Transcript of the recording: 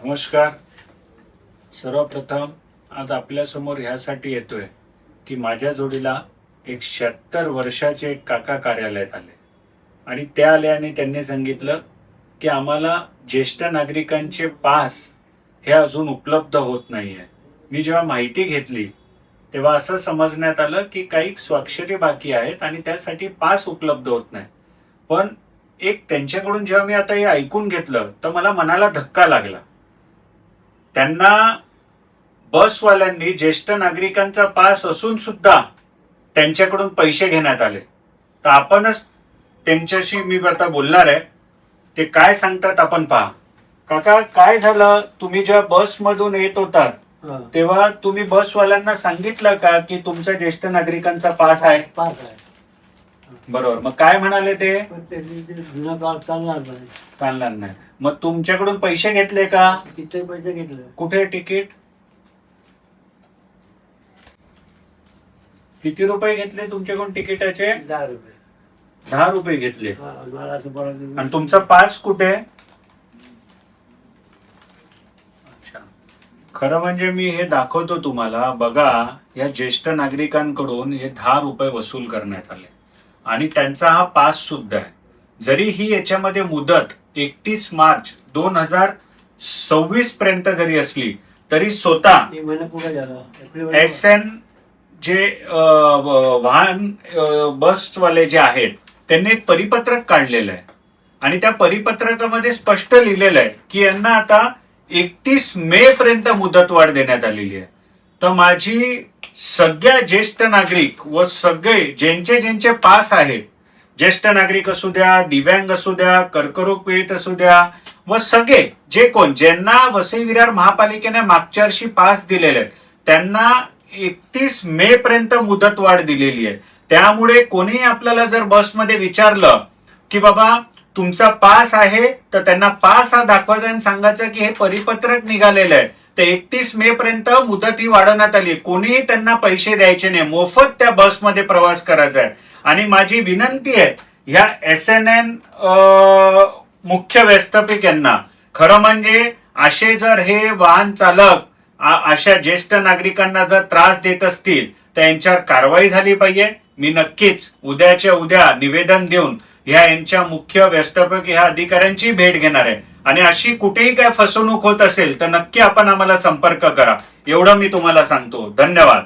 नमस्कार. सर्वप्रथम आज आपल्यासमोर ह्यासाठी येतोय की माझ्या जोडीला एक 76 वर्षाचे एक काका कार्यालयात आले आणि ते आले आणि त्यांनी सांगितलं की आम्हाला ज्येष्ठ नागरिकांचे पास हे अजून उपलब्ध होत नाहीये. मी जेव्हा माहिती घेतली तेव्हा असं समजण्यात आलं की काही स्वाक्षरी बाकी आहेत आणि त्यासाठी पास उपलब्ध होत नाही. पण एक त्यांच्याकडून जेव्हा मी आता हे ऐकून घेतलं तर मला मनाला धक्का लागला. त्यांना बसवाल्यांनी ज्येष्ठ नागरिकांचा पास असून सुद्धा त्यांच्याकडून पैसे घेण्यात आले. तर आपणच त्यांच्याशी मी आता बोलणार आहे. ते काय सांगतात आपण पहा. काका, काय झालं? तुम्ही जेव्हा बसमधून येत होतात तेव्हा तुम्ही बसवाल्यांना सांगितलं का की तुमचा ज्येष्ठ नागरिकांचा पास आहे? पास आहे. बरोबर. मग काय म्हणाले ते? पण त्यांनी ते जुना पास चालणार नाही. चालणार नाही. मग तुमच्याकडून पैसे घेतले का? किती पैसे घेतले? कुठे तिकीट? किती रुपये घेतले तुमच्याकडून तिकिटाचे? 10 रुपये. 10 रुपये घेतले. मला असं परत आणि तुमचा पास कुठे? अच्छा. खरं म्हणजे मी हे दाखवतो तुम्हाला. बघा, या ज्येष्ठ नागरिकांकडून हे 10 रुपये वसूल करण्यात आले आणि त्यांचा हा पास सुद्धा आहे. जरी ही याच्यामध्ये मुदत 31 मार्च 2026 पर्यंत जरी असली तरी स्वतः एक महिना पुढे झाला. SN जे वाहन बसवाले जे आहेत त्यांनी एक परिपत्रक काढलेलं आहे आणि त्या परिपत्रकामध्ये स्पष्ट लिहिलेलं आहे की यांना आता 31 मे पर्यंत मुदतवाढ देण्यात आलेली आहे. तर माझी सगळ्या ज्येष्ठ नागरिक व सगळे ज्यांचे पास आहेत, ज्येष्ठ नागरिक असू द्या, दिव्यांग असू द्या, कर्करोग पीडित असू द्या व सगळे जे कोण ज्यांना वसई विरार महापालिकेने मागच्या वर्षी पास दिलेले आहेत त्यांना 31 मे पर्यंत मुदतवाढ दिलेली आहे. त्यामुळे कोणी आपल्याला जर बसमध्ये विचारलं की बाबा तुमचा पास आहे तर त्यांना पास हा दाखवायचा आणि सांगायचं की हे परिपत्रक निघालेलं आहे. तर 31 मे पर्यंत मुदत ही वाढवण्यात आली. कोणीही त्यांना पैसे द्यायचे नाही, मोफत त्या बसमध्ये प्रवास करायचा आहे. आणि माझी विनंती आहे ह्या SNN मुख्य व्यवस्थापक यांना, खरं म्हणजे असे जर हे वाहन चालक अशा ज्येष्ठ नागरिकांना जर त्रास देत असतील तर यांच्यावर कारवाई झाली पाहिजे. मी नक्कीच उद्याच्या उद्या निवेदन देऊन यांच्या मुख्य व्यवस्थापक ह्या अधिकाऱ्यांची भेट घेणार आहे आणि अशी कुठेही काय फसवणूक होत असेल तर नक्की आपण आम्हाला संपर्क करा. एवढं मी तुम्हाला सांगतो. धन्यवाद.